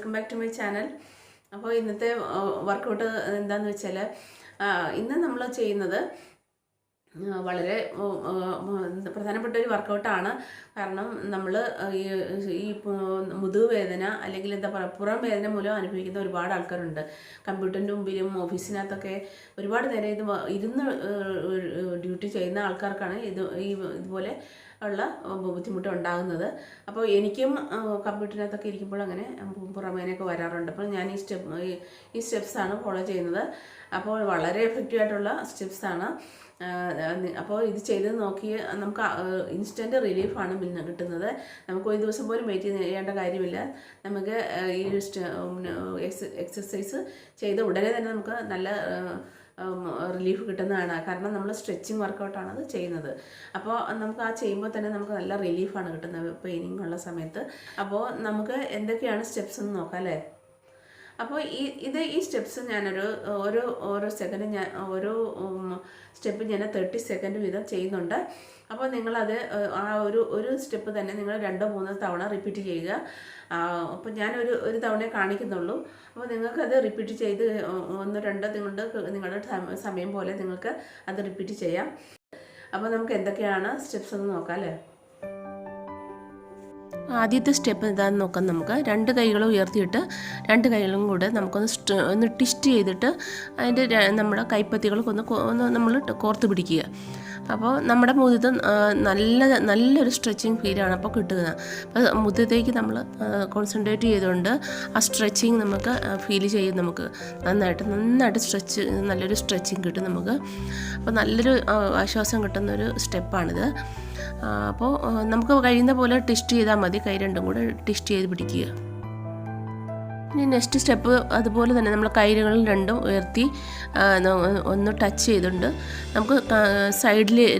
Welcome back to my channel. അപ്പോൾ ഇന്നത്തെ workout എന്താണെന്ന് വെച്ചാൽ ഇന്ന് നമ്മൾ ചെയ്യുന്നത് വളരെ പ്രധാനപ്പെട്ട ഒരു വർക്കൗട്ടാണ്. കാരണം നമ്മൾ ഈ മുതുക് വേദന അല്ലെങ്കിൽ എന്താ പറയുക പുറം വേദന മൂലം അനുഭവിക്കുന്ന ഒരുപാട് ആൾക്കാരുണ്ട്. കമ്പ്യൂട്ടറിൻ്റെ മുമ്പിലും ഓഫീസിനകത്തൊക്കെ ഒരുപാട് നേരം ഇരുന്ന് ഡ്യൂട്ടി ചെയ്യുന്ന ആൾക്കാർക്കാണ് ഇതുപോലെ ഉള്ള ബുദ്ധിമുട്ട് ഉണ്ടാകുന്നത്. അപ്പോൾ എനിക്കും കമ്പ്യൂട്ടറിനകത്തൊക്കെ ഇരിക്കുമ്പോൾ അങ്ങനെ പുറമേനൊക്കെ വരാറുണ്ട്. അപ്പോൾ ഞാൻ ഈ സ്റ്റെപ്സാണ് ഫോളോ ചെയ്യുന്നത്. അപ്പോൾ വളരെ എഫക്റ്റീവായിട്ടുള്ള സ്റ്റെപ്സാണ്. അപ്പോൾ ഇത് ചെയ്ത് നോക്കി നമുക്ക് ഇൻസ്റ്റൻറ്റ് റിലീഫാണ് കിട്ടുന്നത്. നമുക്ക് ഒരു ദിവസം പോലും വെയിറ്റ് ചെയ്യേണ്ട കാര്യമില്ല. നമുക്ക് ഈ ഒരു എക്സസൈസ് ചെയ്ത് ഉടനെ തന്നെ നമുക്ക് നല്ല റിലീഫ് കിട്ടുന്നതാണ്. കാരണം നമ്മൾ സ്ട്രെച്ചിങ് വർക്കൗട്ടാണ് അത് ചെയ്യുന്നത്. അപ്പോൾ നമുക്ക് ചെയ്യുമ്പോൾ തന്നെ നമുക്ക് നല്ല റിലീഫാണ് കിട്ടുന്നത് പെയിനിങ് ഉള്ള സമയത്ത്. അപ്പോൾ നമുക്ക് എന്തൊക്കെയാണ് സ്റ്റെപ്സ് എന്ന് നോക്കാം അല്ലേ. അപ്പോൾ ഈ സ്റ്റെപ്സ് ഞാനൊരു ഓരോ സെക്കൻഡ് ഓരോ സ്റ്റെപ്പ് ഞാൻ 30 സെക്കൻഡ് വീതം ചെയ്യുന്നുണ്ട്. അപ്പോൾ നിങ്ങളത് ആ ഒരു സ്റ്റെപ്പ് തന്നെ നിങ്ങൾ 2-3 തവണ റിപ്പീറ്റ് ചെയ്യുക. അപ്പോൾ ഞാനൊരു തവണ കാണിക്കുന്നുള്ളൂ. അപ്പോൾ നിങ്ങൾക്കത് റിപ്പീറ്റ് ചെയ്ത് 1-2 നിങ്ങളുടെ സമയം പോലെ നിങ്ങൾക്ക് അത് റിപ്പീറ്റ് ചെയ്യാം. അപ്പോൾ നമുക്ക് എന്തൊക്കെയാണ് സ്റ്റെപ്സ് എന്ന് നോക്കാം അല്ലേ. ആദ്യത്തെ സ്റ്റെപ്പ് എന്താണെന്ന് നോക്കാം. നമുക്ക് 2 കൈകളും ഉയർത്തിയിട്ട് 2 കൈകളും കൂടെ നമുക്കൊന്ന് ട്വിസ്റ്റ് ചെയ്തിട്ട് അതിൻ്റെ നമ്മുടെ കൈപ്പത്തികൾക്ക് ഒന്ന് നമ്മൾ കോർത്ത് പിടിക്കുക. അപ്പോൾ നമ്മുടെ മുതുകത്ത് നല്ലൊരു സ്ട്രെച്ചിങ് ഫീലാണ് അപ്പോൾ കിട്ടുന്നത്. അപ്പോൾ മുതുകത്തേക്ക് നമ്മൾ കോൺസെൻട്രേറ്റ് ചെയ്തുകൊണ്ട് ആ സ്ട്രെച്ചിങ് നമുക്ക് ഫീൽ ചെയ്യും. നമുക്ക് നന്നായിട്ട് നല്ലൊരു സ്ട്രെച്ചിങ് കിട്ടും നമുക്ക്. അപ്പോൾ നല്ലൊരു ആശ്വാസം കിട്ടുന്നൊരു സ്റ്റെപ്പാണിത്. അപ്പോൾ നമുക്ക് കഴിയുന്ന പോലെ ട്വിസ്റ്റ് ചെയ്താൽ മതി. കൈ രണ്ടും കൂടെ ട്വിസ്റ്റ് ചെയ്ത് പിടിക്കുക. ഇനി നെക്സ്റ്റ് സ്റ്റെപ്പ് അതുപോലെ തന്നെ നമ്മൾ കൈകളും രണ്ടും ഉയർത്തി ഒന്ന് ടച്ച് ചെയ്തുകൊണ്ട് നമുക്ക്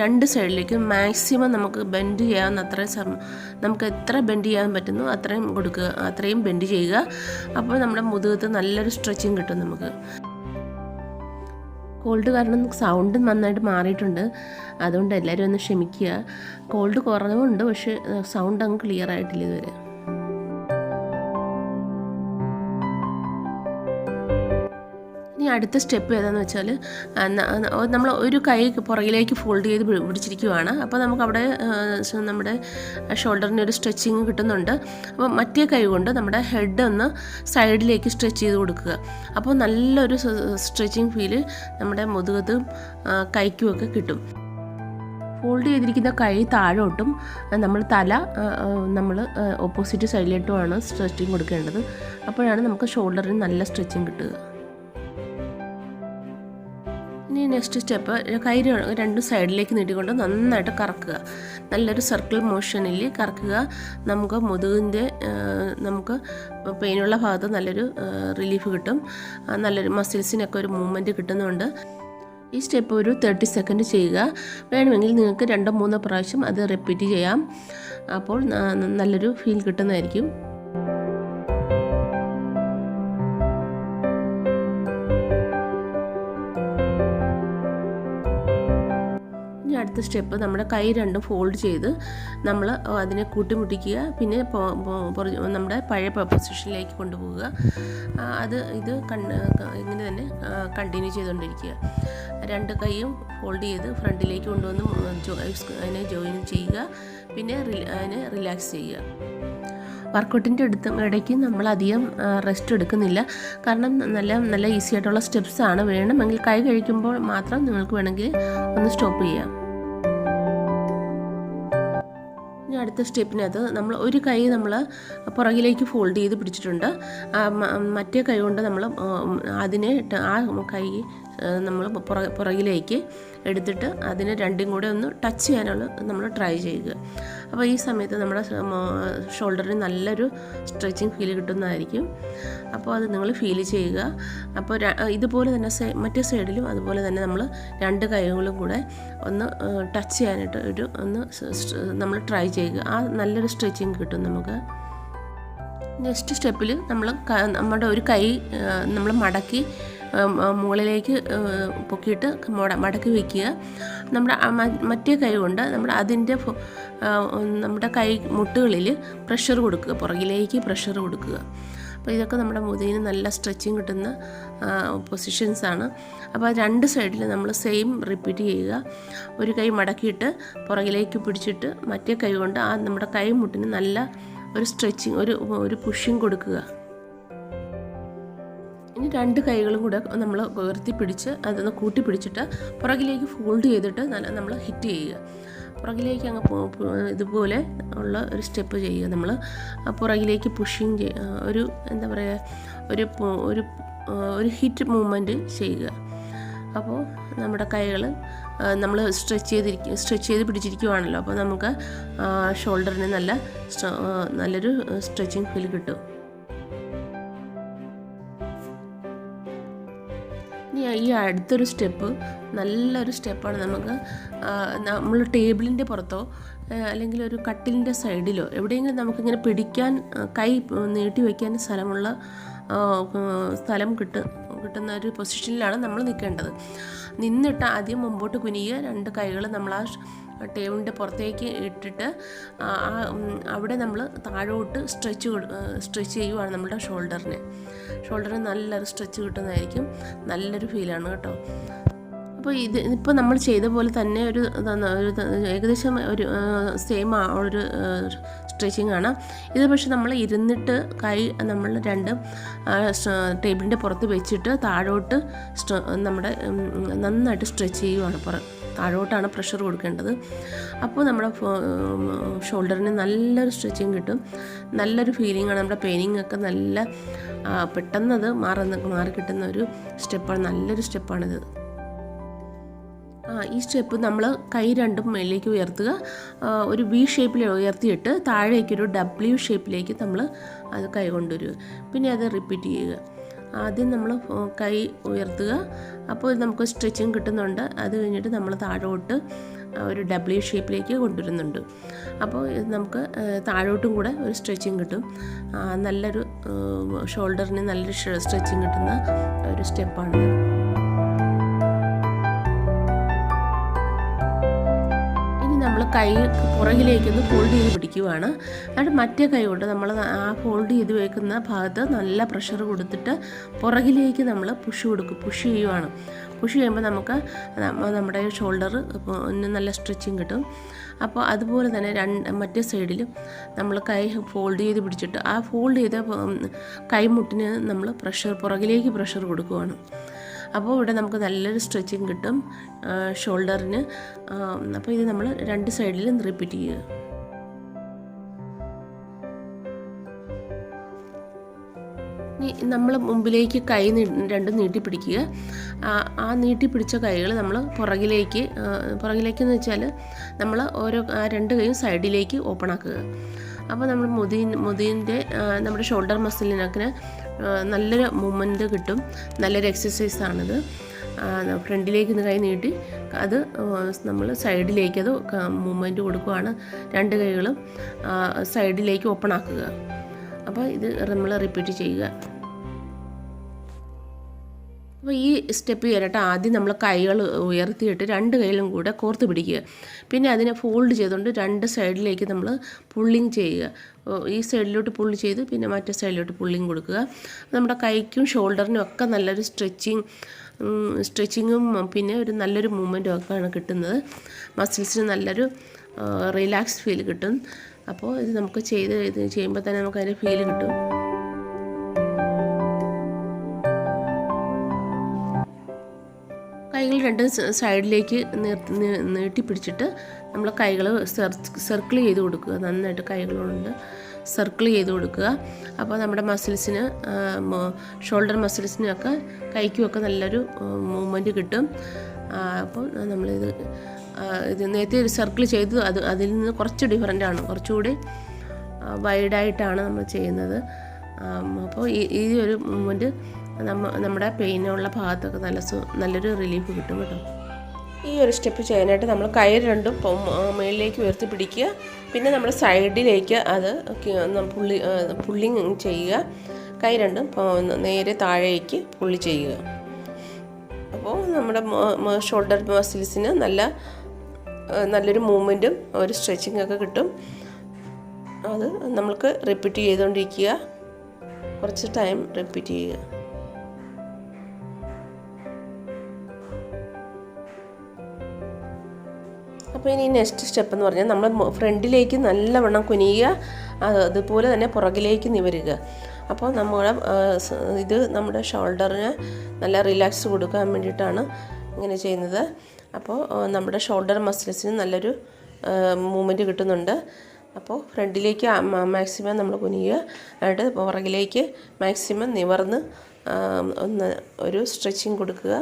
രണ്ട് സൈഡിലേക്ക് മാക്സിമം നമുക്ക് ബെൻഡ് ചെയ്യാവുന്ന നമുക്ക് എത്ര ബെൻഡ് ചെയ്യാൻ പറ്റുന്നു അത്രയും ബെൻഡ് ചെയ്യുക. അപ്പോൾ നമ്മുടെ മുതുകത്ത് നല്ലൊരു സ്ട്രെച്ചിങ് കിട്ടും നമുക്ക്. കോൾഡ് കാരണം സൗണ്ട് നന്നായിട്ട് മാറിയിട്ടുണ്ട്. അതുകൊണ്ട് എല്ലാവരും ഒന്ന് ക്ഷമിക്കുക. കോൾഡ് കുറവുണ്ട്, പക്ഷേ സൗണ്ട് അങ്ങ് ക്ലിയർ ആയിട്ടില്ല ഇതുവരെ. ഇനി അടുത്ത സ്റ്റെപ്പ് ഏതാണെന്ന് വെച്ചാൽ നമ്മൾ ഒരു കൈ പുറകിലേക്ക് ഫോൾഡ് ചെയ്ത് പിടിച്ചിരിക്കുവാണ്. അപ്പോൾ നമുക്കവിടെ നമ്മുടെ ഷോൾഡറിന് ഒരു സ്ട്രെച്ചിങ് കിട്ടുന്നുണ്ട്. അപ്പോൾ മറ്റേ കൈ കൊണ്ട് നമ്മുടെ ഹെഡ് ഒന്ന് സൈഡിലേക്ക് സ്ട്രെച്ച് ചെയ്ത് കൊടുക്കുക. അപ്പോൾ നല്ലൊരു സ്ട്രെച്ചിങ് ഫീല് നമ്മുടെ മുതുകത്തും കൈക്കുമൊക്കെ കിട്ടും. ഫോൾഡ് ചെയ്തിരിക്കുന്ന കൈ താഴോട്ടും നമ്മൾ തല നമ്മൾ ഓപ്പോസിറ്റ് സൈഡിലോട്ടുമാണ് സ്ട്രെച്ചിങ് കൊടുക്കേണ്ടത്. അപ്പോഴാണ് നമുക്ക് ഷോൾഡറിന് നല്ല സ്ട്രെച്ചിങ് കിട്ടുക. ഇനി നെക്സ്റ്റ് സ്റ്റെപ്പ് കൈ 2 സൈഡിലേക്ക് നീട്ടിക്കൊണ്ട് നന്നായിട്ട് കറക്കുക. നല്ലൊരു സർക്കിൾ മോഷനിൽ കറക്കുക. നമുക്ക് മുതുകിൻ്റെ നമുക്ക് പെയിനുള്ള ഭാഗത്ത് നല്ലൊരു റിലീഫ് കിട്ടും. നല്ലൊരു മസിൽസിനൊക്കെ ഒരു മൂവ്മെൻറ്റ് കിട്ടുന്നുണ്ട്. ഈ സ്റ്റെപ്പ് ഒരു 30 സെക്കൻഡ് ചെയ്യുക. വേണമെങ്കിൽ നിങ്ങൾക്ക് 2-3 പ്രാവശ്യം അത് റിപ്പീറ്റ് ചെയ്യാം. അപ്പോൾ നല്ലൊരു ഫീൽ കിട്ടുന്നതായിരിക്കും. അടുത്ത സ്റ്റെപ്പ് നമ്മുടെ കൈ രണ്ടും ഫോൾഡ് ചെയ്ത് നമ്മൾ അതിനെ കൂട്ടിമുട്ടിക്കുക. പിന്നെ നമ്മുടെ പഴയ പൊസിഷനിലേക്ക് കൊണ്ടുപോവുക. ഇത് ഇങ്ങനെ തന്നെ കണ്ടിന്യൂ ചെയ്തുകൊണ്ടിരിക്കുക. 2 കൈയും ഫോൾഡ് ചെയ്ത് ഫ്രണ്ടിലേക്ക് കൊണ്ടുവന്ന് അതിനെ ജോയിൻ ചെയ്യുക. പിന്നെ അതിനെ റിലാക്സ് ചെയ്യുക. വർക്കൗട്ടിൻ്റെ ഇടയ്ക്ക് നമ്മളധികം റെസ്റ്റ് എടുക്കുന്നില്ല. കാരണം നല്ല ഈസി ആയിട്ടുള്ള സ്റ്റെപ്സാണ്. വേണമെങ്കിൽ കൈ കഴിക്കുമ്പോൾ മാത്രം നിങ്ങൾക്ക് വേണമെങ്കിൽ ഒന്ന് സ്റ്റോപ്പ് ചെയ്യാം. ഇനി അടുത്ത സ്റ്റെപ്പിനകത്ത് നമ്മൾ ഒരു കൈ നമ്മൾ പുറകിലേക്ക് ഫോൾഡ് ചെയ്ത് പിടിച്ചിട്ടുണ്ട്. മറ്റേ കൈ കൊണ്ട് നമ്മൾ അതിനെ ആ കൈ നമ്മൾ പുറകിലേക്ക് എടുത്തിട്ട് അതിനെ രണ്ടും കൂടെ ഒന്ന് ടച്ച് ചെയ്യാനുള്ള നമ്മൾ ട്രൈ ചെയ്യുക. അപ്പോൾ ഈ സമയത്ത് നമ്മുടെ ഷോൾഡറിന് നല്ലൊരു സ്ട്രെച്ചിങ് ഫീൽ കിട്ടുന്നതായിരിക്കും. അപ്പോൾ അത് നിങ്ങൾ ഫീൽ ചെയ്യുക. അപ്പോൾ ഇതുപോലെ തന്നെ മറ്റേ സൈഡിലും അതുപോലെ തന്നെ നമ്മൾ 2 കൈകളും കൂടെ ഒന്ന് ടച്ച് ചെയ്യാനായിട്ട് നമ്മൾ ട്രൈ ചെയ്യുക. ആ നല്ലൊരു സ്ട്രെച്ചിങ് കിട്ടും നമുക്ക്. നെക്സ്റ്റ് സ്റ്റെപ്പിൽ നമ്മുടെ ഒരു കൈ നമ്മൾ മടക്കി മുകളിലേക്ക് പൊക്കിയിട്ട് മടക്കി വയ്ക്കുക. നമ്മുടെ മറ്റേ കൈ കൊണ്ട് നമ്മുടെ കൈ മുട്ടുകളിൽ പ്രഷർ കൊടുക്കുക, പുറകിലേക്ക് പ്രഷർ കൊടുക്കുക. അപ്പോൾ ഇതൊക്കെ നമ്മുടെ മുതുകിന് നല്ല സ്ട്രെച്ചിങ് കിട്ടുന്ന പൊസിഷൻസാണ്. അപ്പോൾ 2 സൈഡിൽ നമ്മൾ സെയിം റിപ്പീറ്റ് ചെയ്യുക. ഒരു കൈ മടക്കിയിട്ട് പുറകിലേക്ക് പിടിച്ചിട്ട് മറ്റേ കൈ കൊണ്ട് നമ്മുടെ കൈമുട്ടിന് നല്ല ഒരു സ്ട്രെച്ചിങ്, ഒരു പുഷിങ് കൊടുക്കുക. ഇനി 2 കൈകളും കൂടെ നമ്മൾ ഉയർത്തി പിടിച്ച് അതൊന്ന് കൂട്ടി പിടിച്ചിട്ട് പുറകിലേക്ക് ഫോൾഡ് ചെയ്തിട്ട് നമ്മൾ ഹിറ്റ് ചെയ്യുക. പുറകിലേക്ക് അങ്ങ് ഇതുപോലെ ഉള്ള ഒരു സ്റ്റെപ്പ് ചെയ്യുക. നമ്മൾ പുറകിലേക്ക് പുഷിങ് ഒരു എന്താ പറയുക, ഒരു ഹിറ്റ് മൂവ്മെൻറ്റ് ചെയ്യുക. അപ്പോൾ നമ്മുടെ കൈകൾ നമ്മൾ സ്ട്രെച്ച് ചെയ്ത് പിടിച്ചിരിക്കുവാണല്ലോ. അപ്പോൾ നമുക്ക് ഷോൾഡറിന് നല്ലൊരു സ്ട്രെച്ചിങ് ഫീൽ കിട്ടും. ഈ അടുത്തൊരു സ്റ്റെപ്പ് നല്ലൊരു സ്റ്റെപ്പാണ്. നമ്മൾ ടേബിളിൻ്റെ പുറത്തോ അല്ലെങ്കിൽ ഒരു കട്ടിലിൻ്റെ സൈഡിലോ എവിടെയെങ്കിലും നമുക്കിങ്ങനെ പിടിക്കാൻ കൈ നീട്ടി വയ്ക്കാൻ സ്ഥലം കിട്ടുന്ന ഒരു പൊസിഷനിലാണ് നമ്മൾ നിൽക്കേണ്ടത്. നിന്നിട്ട് ആദ്യം മുമ്പോട്ട് കുനിയുക. 2 കൈകൾ നമ്മൾ ടേബിളിൻ്റെ പുറത്തേക്ക് ഇട്ടിട്ട് അവിടെ നമ്മൾ താഴോട്ട് സ്ട്രെച്ച് ചെയ്യുവാണ് നമ്മുടെ ഷോൾഡറിന് നല്ലൊരു സ്ട്രെച്ച് കിട്ടുന്നതായിരിക്കും. നല്ലൊരു ഫീലാണ് കേട്ടോ. അപ്പോൾ ഇപ്പോൾ നമ്മൾ ചെയ്ത പോലെ തന്നെ ഒരു ഏകദേശം ഒരു സെയിം ഒരു സ്ട്രെച്ചിങ് ആണ് ഇത്. പക്ഷെ നമ്മൾ ഇരുന്നിട്ട് കൈ നമ്മൾ 2 ടേബിളിൻ്റെ പുറത്ത് വെച്ചിട്ട് താഴോട്ട് നമ്മുടെ നന്നായിട്ട് സ്ട്രെച്ച് ചെയ്യുവാണ്. താഴോട്ടാണ് പ്രഷർ കൊടുക്കേണ്ടത്. അപ്പോൾ നമ്മുടെ ഷോൾഡറിന് നല്ലൊരു സ്ട്രെച്ചിങ് കിട്ടും. നല്ലൊരു ഫീലിംഗാണ്. നമ്മുടെ പെയിനിങ് ഒക്കെ നല്ല പെട്ടെന്നത് മാറി കിട്ടുന്ന ഒരു സ്റ്റെപ്പാണ്. നല്ലൊരു സ്റ്റെപ്പാണിത്. ഈ സ്റ്റെപ്പ് നമ്മൾ കൈ 2 മേളിലേക്ക് ഉയർത്തുക. ഒരു വി ഷേപ്പിൽ ഉയർത്തിയിട്ട് താഴേക്കൊരു W ഷേപ്പിലേക്ക് നമ്മൾ അത് കൈ കൊണ്ടുവരിക. പിന്നെ അത് റിപ്പീറ്റ് ചെയ്യുക. ആദ്യം നമ്മൾ കൈ ഉയർത്തുക. അപ്പോൾ നമുക്ക് സ്ട്രെച്ചിങ് കിട്ടുന്നുണ്ട്. അത് കഴിഞ്ഞിട്ട് നമ്മൾ താഴോട്ട് ഒരു W ഷേപ്പിലേക്ക് കൊണ്ടുവരുന്നുണ്ട്. അപ്പോൾ നമുക്ക് താഴോട്ടും കൂടെ ഒരു സ്ട്രെച്ചിങ് കിട്ടും. നല്ലൊരു ഷോൾഡറിന് നല്ലൊരു സ്ട്രെച്ചിങ് കിട്ടുന്ന ഒരു സ്റ്റെപ്പാണിത്. നമ്മൾ കൈ പുറകിലേക്കൊന്ന് ഫോൾഡ് ചെയ്ത് പിടിക്കുവാണ്. എന്നിട്ട് മറ്റേ കൈ കൊണ്ട് നമ്മൾ ഫോൾഡ് ചെയ്ത് വയ്ക്കുന്ന ഭാഗത്ത് നല്ല പ്രഷർ കൊടുത്തിട്ട് പുറകിലേക്ക് നമ്മൾ പുഷ് ചെയ്യുവാണ്. പുഷ് ചെയ്യുമ്പോൾ നമുക്ക് നമ്മുടെ ഷോൾഡർ നല്ല സ്ട്രെച്ചിങ് കിട്ടും. അപ്പോൾ അതുപോലെ തന്നെ മറ്റേ സൈഡിലും നമ്മൾ കൈ ഫോൾഡ് ചെയ്ത് പിടിച്ചിട്ട് ഫോൾഡ് ചെയ്ത കൈമുട്ടിന് നമ്മൾ പുറകിലേക്ക് പ്രഷർ കൊടുക്കുവാണ്. അപ്പോൾ ഇവിടെ നമുക്ക് നല്ലൊരു സ്ട്രെച്ചിങ് കിട്ടും ഷോൾഡറിന്. അപ്പോൾ ഇത് നമ്മൾ 2 സൈഡിലും റിപ്പീറ്റ് ചെയ്യുക. നമ്മൾ മുമ്പിലേക്ക് കൈ 2 നീട്ടിപ്പിടിക്കുക. നീട്ടിപ്പിടിച്ച കൈകൾ നമ്മൾ പുറകിലേക്കെന്ന് വെച്ചാൽ നമ്മൾ 2 കൈയും സൈഡിലേക്ക് ഓപ്പൺ ആക്കുക. അപ്പോൾ നമ്മൾ മുതുകിൻ്റെ നമ്മുടെ ഷോൾഡർ മസിലിനൊക്കെ നല്ലൊരു മൂവ്മെൻറ്റ് കിട്ടും. നല്ലൊരു എക്സസൈസാണിത്. ഫ്രണ്ടിലേക്ക് കൈ നീട്ടി അത് നമ്മൾ സൈഡിലേക്ക് അത് മൂവ്മെൻറ്റ് കൊടുക്കുകയാണ്. 2 കൈകളും സൈഡിലേക്ക് ഓപ്പൺ ആക്കുക. അപ്പോൾ ഇത് നമ്മൾ റിപ്പീറ്റ് ചെയ്യുക. അപ്പോൾ ഈ സ്റ്റെപ്പ് ചെയ്യാനായിട്ട് ആദ്യം നമ്മൾ കൈകൾ ഉയർത്തിയിട്ട് 2 കൈകളും കൂടെ കോർത്ത് പിടിക്കുക. പിന്നെ അതിനെ ഫോൾഡ് ചെയ്തുകൊണ്ട് 2 സൈഡിലേക്ക് നമ്മൾ പുള്ളിങ് ചെയ്യുക. ഈ സൈഡിലോട്ട് പുള്ളി ചെയ്ത് പിന്നെ മറ്റേ സൈഡിലോട്ട് പുള്ളിങ് കൊടുക്കുക. നമ്മുടെ കൈക്കും ഷോൾഡറിനും ഒക്കെ നല്ലൊരു സ്ട്രെച്ചിങ്ങും പിന്നെ ഒരു നല്ലൊരു മൂവ്മെൻറ്റും ഒക്കെയാണ് കിട്ടുന്നത്. മസിൽസിന് നല്ലൊരു റിലാക്സ് ഫീൽ കിട്ടും. അപ്പോൾ ഇത് നമുക്ക് ചെയ്യുമ്പോൾ തന്നെ നമുക്ക് അതിൻ്റെ ഫീൽ കിട്ടും. കൈകൾ 2 സൈഡിലേക്ക് നീട്ടിപ്പിടിച്ചിട്ട് നമ്മൾ കൈകൾ സർക്കിൾ ചെയ്ത് കൊടുക്കുക. നന്നായിട്ട് കൈകളുണ്ട് സർക്കിൾ ചെയ്ത് കൊടുക്കുക. അപ്പോൾ നമ്മുടെ മസിൽസിന് ഷോൾഡർ മസിൽസിനൊക്കെ കൈക്കുമൊക്കെ നല്ലൊരു മൂവ്മെൻറ്റ് കിട്ടും. അപ്പോൾ നമ്മളിത് നേരത്തെ ഒരു സർക്കിൾ ചെയ്ത് അതിൽ നിന്ന് കുറച്ച് ഡിഫറൻ്റാണ്, കുറച്ചുകൂടി വൈഡായിട്ടാണ് നമ്മൾ ചെയ്യുന്നത്. അപ്പോൾ ഈ ഒരു മൂവ്മെൻറ്റ് നമ്മുടെ പെയിനുള്ള ഭാഗത്തൊക്കെ നല്ലൊരു റിലീഫ് കിട്ടും കേട്ടോ. ഈ ഒരു സ്റ്റെപ്പ് ചെയ്യാനായിട്ട് നമ്മൾ കൈ 2 മുകളിലേക്ക് ഉയർത്തി പിടിക്കുക. പിന്നെ നമ്മൾ സൈഡിലേക്ക് അത് പുള്ളിങ് ചെയ്യുക. കൈ 2 നേരെ താഴേക്ക് പുള്ളി ചെയ്യുക. അപ്പോൾ നമ്മുടെ ഷോൾഡർ മസിൽസിന് നല്ലൊരു മൂവ്മെൻറ്റും ഒരു സ്ട്രെച്ചിങ് ഒക്കെ കിട്ടും. അത് നമ്മൾക്ക് റിപ്പീറ്റ് ചെയ്തുകൊണ്ടിരിക്കുക. കുറച്ച് ടൈം റിപ്പീറ്റ് ചെയ്യുക. അപ്പോൾ ഇനി നെക്സ്റ്റ് സ്റ്റെപ്പ് എന്ന് പറഞ്ഞാൽ നമ്മൾ ഫ്രണ്ടിലേക്ക് നല്ലവണ്ണം കുനിയുക, അതുപോലെ തന്നെ പുറകിലേക്ക് നിവരുക. അപ്പോൾ നമ്മുടെ ഷോൾഡറിന് നല്ല റിലാക്സ് കൊടുക്കാൻ വേണ്ടിയിട്ടാണ് ഇങ്ങനെ ചെയ്യുന്നത്. അപ്പോൾ നമ്മുടെ ഷോൾഡർ മസിൽസിന് നല്ലൊരു മൂവ്മെൻറ്റ് കിട്ടുന്നുണ്ട്. അപ്പോൾ ഫ്രണ്ടിലേക്ക് മാക്സിമം നമ്മൾ കുനിയുക, എന്നിട്ട് പുറകിലേക്ക് മാക്സിമം നിവർന്ന് ഒരു സ്ട്രെച്ചിങ് കൊടുക്കുക.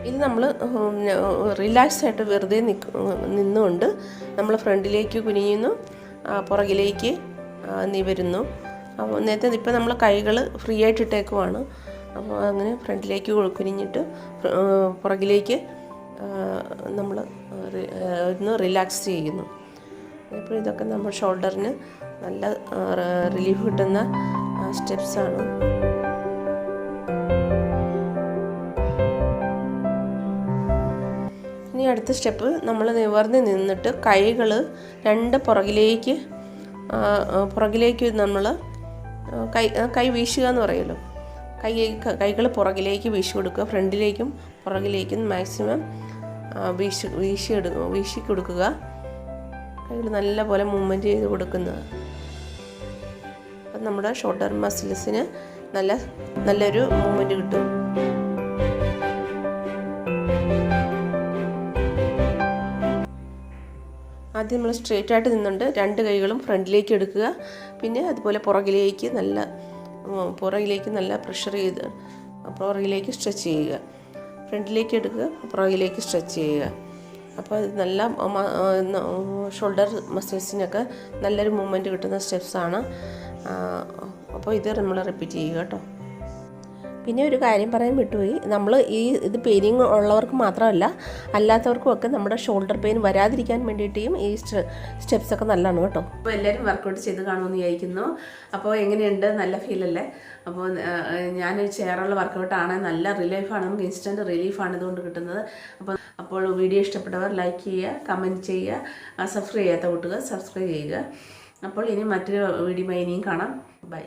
ഇത് നമ്മൾ റിലാക്സ് ആയിട്ട് വെറുതെ നിന്നുകൊണ്ട് നമ്മൾ ഫ്രണ്ടിലേക്ക് കുനിയുന്നു, പുറകിലേക്ക് നിവരുന്നു. അപ്പോൾ നേരത്തെ ഇപ്പോൾ നമ്മൾ കൈകൾ ഫ്രീ ആയിട്ട് ഇട്ടേക്കുവാണ്. അപ്പോൾ അങ്ങനെ ഫ്രണ്ടിലേക്ക് കുനിഞ്ഞിട്ട് പുറകിലേക്ക് നമ്മൾ ഒന്ന് റിലാക്സ് ചെയ്യുന്നു. അപ്പോൾ ഇതൊക്കെ നമ്മൾ ഷോൾഡറിന് നല്ല റിലീഫ് കിട്ടുന്ന സ്റ്റെപ്സാണ്. ഇനി അടുത്ത സ്റ്റെപ്പ് നമ്മൾ നിവർന്ന് നിന്നിട്ട് കൈകൾ രണ്ട് പുറകിലേക്ക് നമ്മൾ കൈ വീശുക എന്ന് പറയുമല്ലോ, കൈകൾ പുറകിലേക്ക് വീശി കൊടുക്കുക. ഫ്രണ്ടിലേക്കും പുറകിലേക്കും മാക്സിമം വീശി കൊടുക്കുക. കൈകൾ നല്ലപോലെ മൂവ്മെൻറ്റ് ചെയ്ത് കൊടുക്കുന്നത്. അപ്പം നമ്മുടെ ഷോൾഡർ മസിൽസിന് നല്ലൊരു മൂവ്മെൻറ്റ് കിട്ടും. ആദ്യം നമ്മൾ സ്ട്രെയിറ്റ് ആയിട്ട് നിന്നുകൊണ്ട് രണ്ട് കൈകളും ഫ്രണ്ടിലേക്ക് എടുക്കുക. പിന്നെ അതുപോലെ പുറകിലേക്ക് നല്ല പ്രഷർ ചെയ്ത് പുറകിലേക്ക് സ്ട്രെച്ച് ചെയ്യുക. ഫ്രണ്ടിലേക്ക് എടുക്കുക, പുറകിലേക്ക് സ്ട്രെച്ച് ചെയ്യുക. അപ്പോൾ ഇത് നല്ല ഷോൾഡർ മസിൽസിനൊക്കെ നല്ലൊരു മൂവ്മെൻറ്റ് കിട്ടുന്ന സ്റ്റെപ്സാണ്. അപ്പോൾ ഇത് നമ്മൾ റിപ്പീറ്റ് ചെയ്യുക കേട്ടോ. പിന്നെ ഒരു കാര്യം പറയാൻ വിട്ടുപോയി, നമ്മൾ ഇത് പെയിനിങ് ഉള്ളവർക്ക് മാത്രമല്ല അല്ലാത്തവർക്കും ഒക്കെ നമ്മുടെ ഷോൾഡർ പെയിൻ വരാതിരിക്കാൻ വേണ്ടിയിട്ടും ഈ സ്റ്റെപ്സൊക്കെ നല്ലതാണ് കേട്ടോ. അപ്പോൾ എല്ലാവരും വർക്കൗട്ട് ചെയ്ത് കാണുമെന്ന് വിചാരിക്കുന്നു. അപ്പോൾ എങ്ങനെയുണ്ട്? നല്ല ഫീലല്ലേ? അപ്പോൾ ഞാൻ ചെയ്യാറുള്ള വർക്കൗട്ടാണ്, നല്ല റിലീഫാണ്, നമുക്ക് ഇൻസ്റ്റൻറ്റ് റിലീഫാണ് ഇതുകൊണ്ട് കിട്ടുന്നത്. അപ്പോൾ വീഡിയോ ഇഷ്ടപ്പെട്ടവർ ലൈക്ക് ചെയ്യുക, കമൻറ്റ് ചെയ്യുക, സബ്സ്ക്രൈബ് ചെയ്യാത്ത കൂട്ടുകാർ സബ്സ്ക്രൈബ് ചെയ്യുക. അപ്പോൾ ഇനി മറ്റൊരു വീഡിയോ ഇനിയും കാണാം. ബൈ.